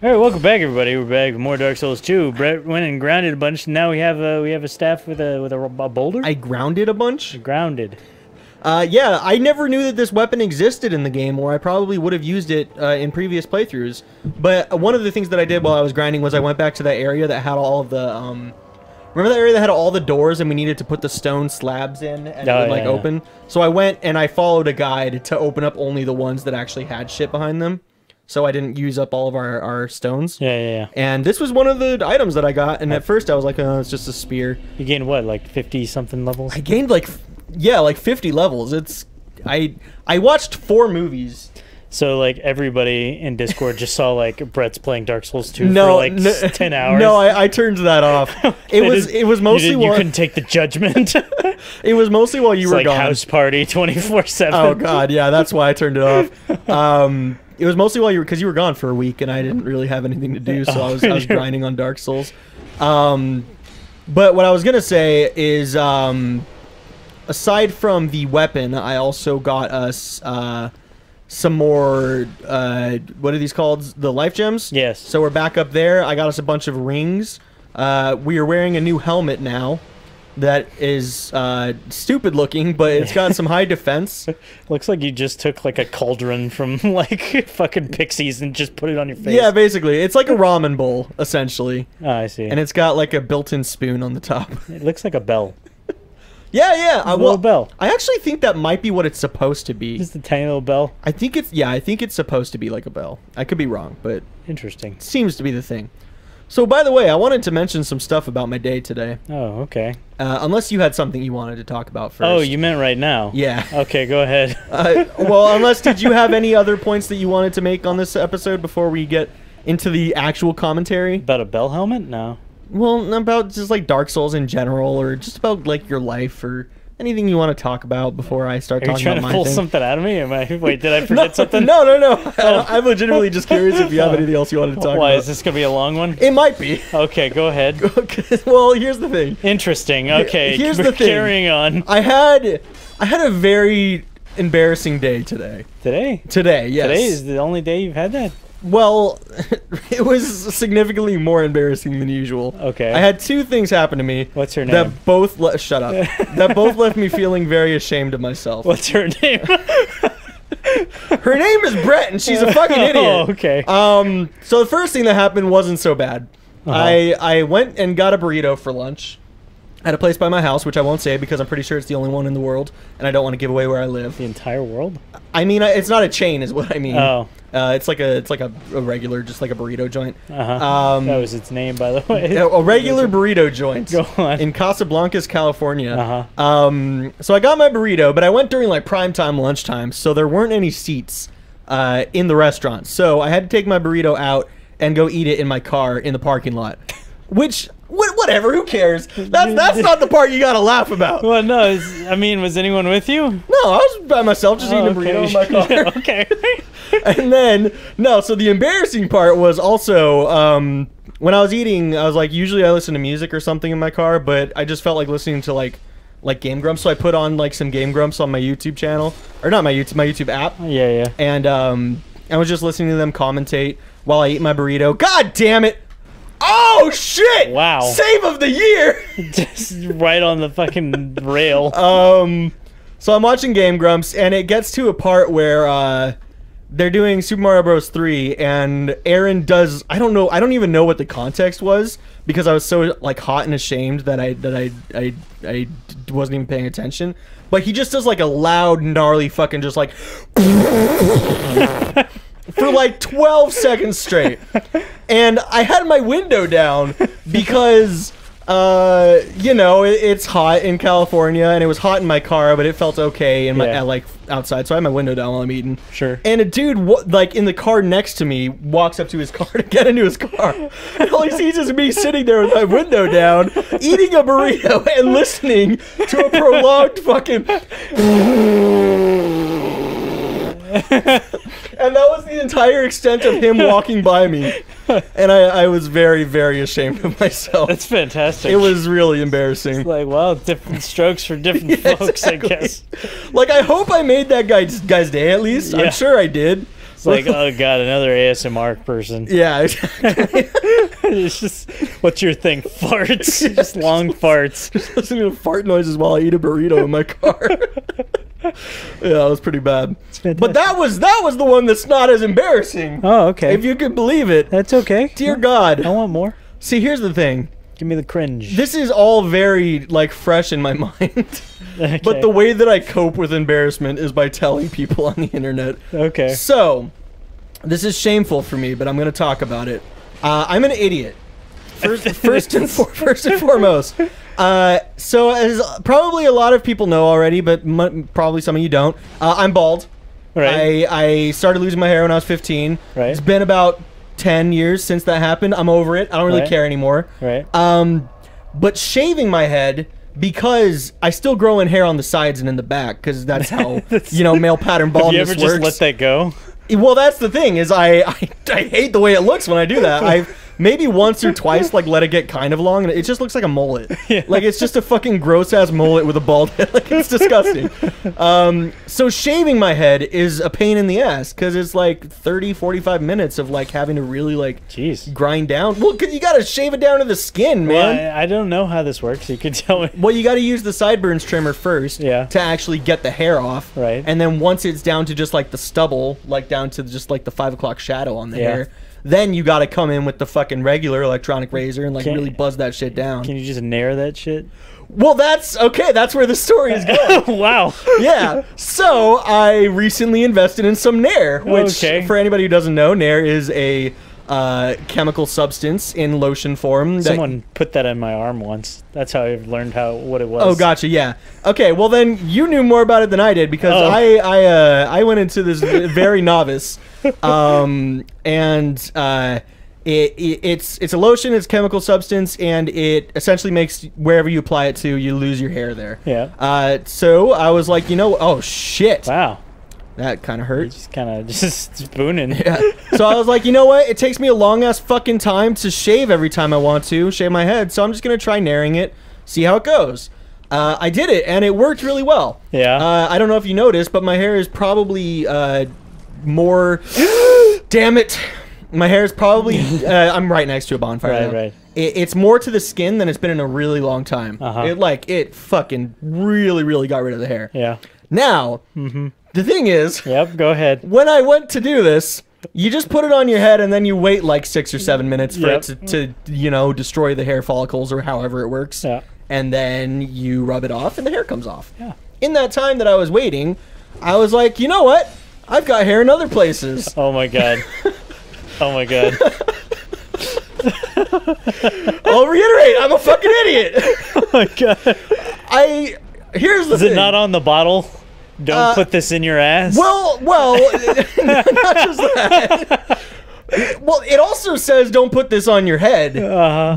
All right, welcome back, everybody. We're back with more Dark Souls 2. Brett went and grounded a bunch. Now we have a staff with a boulder. I grounded a bunch. Grounded. Yeah, I never knew that this weapon existed in the game, or I probably would have used it in previous playthroughs. But one of the things that I did while I was grinding was I went back to that area that had all of the remember that area that had all the doors and we needed to put the stone slabs in and it would open. So I went and I followed a guide to open up only the ones that actually had shit behind them. So I didn't use up all of our stones. Yeah. And this was one of the items that I got, and at first I was like, oh, it's just a spear. You gained what, like 50-something levels? I gained like 50 levels. I watched 4 movies. So like everybody in Discord just saw like Brett's playing Dark Souls 2 for like 10 hours. No, I turned that off. It was mostly you couldn't take the judgment. It was mostly while you were gone. House party 24/7. Oh god, yeah, that's why I turned it off. It was mostly while you were gone for a week, and I didn't really have anything to do, so I was grinding on Dark Souls. But what I was gonna say is, aside from the weapon, I also got us some more. What are these called? The life gems. Yes. So we're back up there. I got us a bunch of rings. We are wearing a new helmet now. That is stupid looking, but it's got some high defense. Looks like you just took like a cauldron from like fucking Pixies and just put it on your face. Yeah, basically. It's like a ramen bowl, essentially. Oh, I see. And it's got like a built-in spoon on the top. It looks like a bell. Yeah. A little bell. I actually think that might be what it's supposed to be. Just a tiny little bell? I think it's supposed to be like a bell. I could be wrong, but interesting. It seems to be the thing. So, by the way, I wanted to mention some stuff about my day today. Oh, okay. Unless you had something you wanted to talk about first. Oh, you meant right now? Yeah. Okay, go ahead. Well, did you have any other points that you wanted to make on this episode before we get into the actual commentary? About a bell helmet? No. Well, about just like Dark Souls in general, or just about like your life, or anything you want to talk about before I start talking about my thing. Are you trying to pull something out of me? Wait, did I forget something? No. I'm legitimately just curious if you have anything else you wanted to talk about. Why, is this going to be a long one? It might be. Okay, go ahead. Okay. Well, here's the thing. Interesting. Okay, here's the thing. Carrying on. I had a very embarrassing day today. Today? Today, yes. Today is the only day you've had that? Well, it was significantly more embarrassing than usual. Okay. I had 2 things happen to me. What's her name? That both shut up. That both left me feeling very ashamed of myself. What's her name? Her name is Brett, and she's a fucking idiot. Oh, okay. So the first thing that happened wasn't so bad. I went and got a burrito for lunch at a place by my house, which I won't say because I'm pretty sure it's the only one in the world, and I don't want to give away where I live. The entire world? I mean, it's not a chain, is what I mean. Oh. It's like a regular, just like a burrito joint. That was its name, by the way. A regular burrito joint. Go on. In Casablancas, California. So I got my burrito, but I went during like prime time lunchtime, so there weren't any seats in the restaurant. So I had to take my burrito out and go eat it in my car in the parking lot. Which, whatever, who cares? That's not the part you gotta laugh about. Well, no, was anyone with you? No, I was by myself just eating a burrito in my car. Okay. And then, so the embarrassing part was also, when I was eating, I was like, usually I listen to music or something in my car, but I just felt like listening to like Game Grumps, so I put on like some Game Grumps on my YouTube channel, or not my YouTube app. Yeah. And I was just listening to them commentate while I eat my burrito. God damn it! Oh shit! Wow. Save of the year! Just right on the fucking rail. So I'm watching Game Grumps, and it gets to a part where they're doing Super Mario Bros. 3, and Aaron does, I don't even know what the context was, because I was so like hot and ashamed that I wasn't even paying attention. But he just does like a loud, gnarly fucking just like for like 12 seconds straight. And I had my window down because it's hot in California, and it was hot in my car, but it felt okay in my like outside, so I had my window down while I'm eating. Sure. And a dude like in the car next to me walks up to his car to get into his car, and all he sees is me sitting there with my window down, eating a burrito and listening to a prolonged fucking. And that was the entire extent of him walking by me. And I was very, very ashamed of myself. That's fantastic. It was really embarrassing. It's like, well, different strokes for different folks, exactly. I guess. Like, I hope I made that guy's day at least. Yeah. I'm sure I did. It's like, oh god, another ASMR person. Yeah. It's just, what's your thing? Farts. Just long farts. Just listening to fart noises while I eat a burrito in my car. Yeah, it was pretty bad. But that was the one that's not as embarrassing. Oh, okay. If you could believe it. That's okay. Dear God. I want more. See, here's the thing. Give me the cringe. This is all very, like, fresh in my mind. Okay. But the way that I cope with embarrassment is by telling people on the internet. Okay. So, this is shameful for me, but I'm going to talk about it. I'm an idiot. First and foremost. So, as probably a lot of people know already, but probably some of you don't, I'm bald. Right. I started losing my hair when I was 15. Right. It's been about 10 years since that happened. I'm over it. I don't really care anymore. Right. But shaving my head, because I still grow in hair on the sides and in the back, because that's how, male pattern baldness works. Have you ever just let that go? Well, that's the thing, is I hate the way it looks when I do that. I've maybe once or twice, like, let it get kind of long, and it just looks like a mullet. Yeah. Like, it's just a fucking gross-ass mullet with a bald head. Like, it's disgusting. So shaving my head is a pain in the ass, because it's, like, 30, 45 minutes of, like, having to really, like, grind down. Well, because you gotta shave it down to the skin, man. Well, I don't know how this works. You could tell me. Well, you gotta use the sideburns trimmer first to actually get the hair off. Right. And then once it's down to just, like, the stubble, like, down to just, like, the 5 o'clock shadow on the hair, then you gotta come in with the fucking regular electronic razor and, like, really buzz that shit down. Can you just nair that shit? Well, that's where the story is going. Wow. Yeah. So, I recently invested in some Nair, which, for anybody who doesn't know, Nair is a chemical substance in lotion form. Someone put that on my arm once. That's how I learned what it was. Oh, gotcha. Yeah. Okay. Well, then you knew more about it than I did, because I went into this very novice, it's a lotion. It's a chemical substance, and it essentially makes wherever you apply it to, you lose your hair there. Yeah. So I was like, oh shit. Wow. That kind of hurt. You're just kind of just spooning. Yeah. So I was like, you know what? It takes me a long-ass fucking time to shave every time I want to shave my head, so I'm just going to try nairing it, see how it goes. I did it, and it worked really well. Yeah. I don't know if you noticed, but my hair is probably more... Damn it. My hair is probably... I'm right next to a bonfire. Right. It's more to the skin than it's been in a really long time. It fucking really, really got rid of the hair. Yeah. Now... The thing is, go ahead. When I went to do this, you just put it on your head and then you wait like 6 or 7 minutes for it to destroy the hair follicles or however it works. Yeah. And then you rub it off and the hair comes off. Yeah. In that time that I was waiting, I was like, you know what? I've got hair in other places. Oh my god. Oh my god. I'll reiterate, I'm a fucking idiot. Oh my god. Here's the thing. Is it not on the bottle? Don't put this in your ass? Well, not just that. Well, it also says don't put this on your head.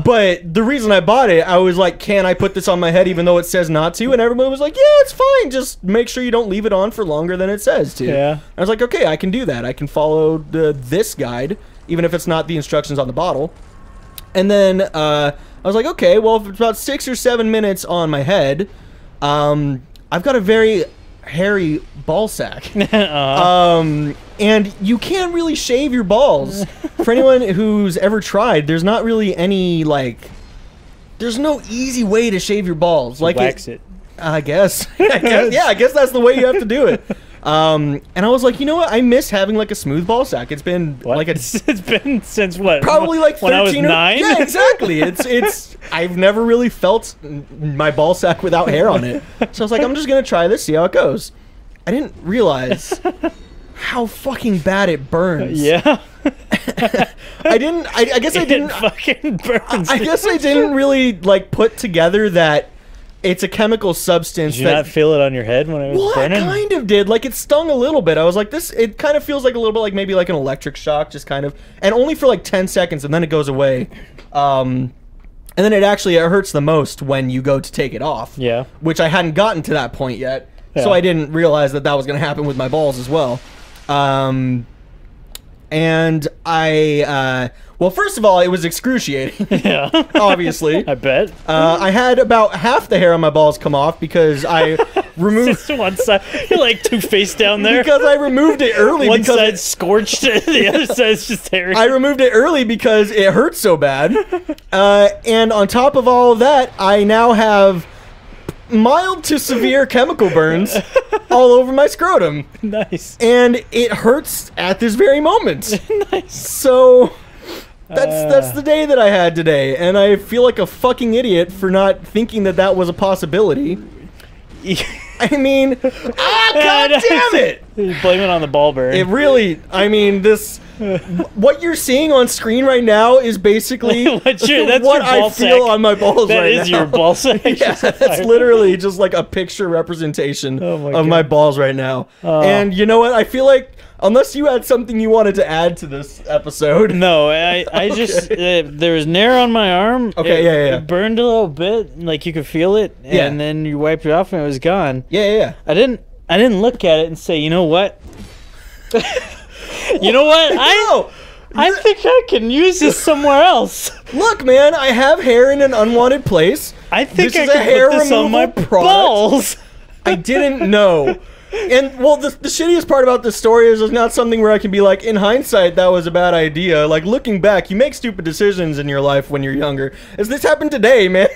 But the reason I bought it, I was like, can I put this on my head even though it says not to? And everybody was like, yeah, it's fine. Just make sure you don't leave it on for longer than it says to. Yeah. I was like, okay, I can do that. I can follow this guide, even if it's not the instructions on the bottle. And then I was like, okay, well, if it's about 6 or 7 minutes on my head, I've got a very... hairy ball sack. And you can't really shave your balls. For anyone who's ever tried, there's not really any, like, there's no easy way to shave your balls. Like, wax it. I guess. I guess that's the way you have to do it. And I was like, you know what? I miss having like a smooth ball sack. It's been like it's been since what? Probably like 13 when I was 9. Yeah, exactly. It's I've never really felt my ball sack without hair on it. So I was like, I'm just gonna try this, see how it goes. I didn't realize how fucking bad it burns. Yeah. I guess I didn't. It fucking burns. I guess I didn't really like put together that. It's a chemical substance. Did you not feel it on your head when it was burning? Well, I kind of did. Like, it stung a little bit. I was like, it kind of feels like a little bit like maybe like an electric shock, just kind of. And only for like 10 seconds, and then it goes away. And then it hurts the most when you go to take it off. Yeah. Which I hadn't gotten to that point yet. Yeah. So I didn't realize that was going to happen with my balls as well. And and well, first of all, it was excruciating. Yeah. Obviously. I bet. I had about half the hair on my balls come off because I removed... Just one side. You're like two face down there. Because I removed it early. One because side's scorched, the other side's just hairy. I removed it early because it hurt so bad. And on top of all of that, I now have mild to severe chemical burns all over my scrotum. Nice. And it hurts at this very moment. Nice. So that's the day that I had today, and I feel like a fucking idiot for not thinking that that was a possibility. I mean, god damn it! Blame it on the ball burn. It really, I mean, what you're seeing on screen right now is basically that's what your I ball feel sack. on my balls That right now. is your ball sack. Yeah, that's literally just like a picture representation of my balls right now. And you know what? I feel like, unless you had something you wanted to add to this episode. No, I just there was Nair on my arm. Okay, It burned a little bit, like you could feel it, and then you wiped it off and it was gone. Yeah. I didn't look at it and say, you know what? You know what? I think I can use this somewhere else. Look, man, I have hair in an unwanted place. I think this I is a can hair put this on my removal product. balls. I didn't know. And, well, the shittiest part about this story is it's not something where I can be like, in hindsight, that was a bad idea. Like, looking back, you make stupid decisions in your life when you're younger. As this happened today, man.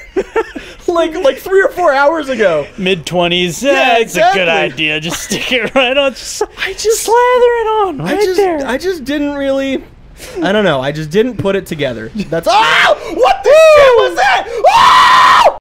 like 3 or 4 hours ago. Mid-20s. Yeah, It's exactly. a good idea. Just stick it right on. I just slather it on there. I just didn't really... I don't know. I just didn't put it together. That's... Oh! What the shit was that? Oh!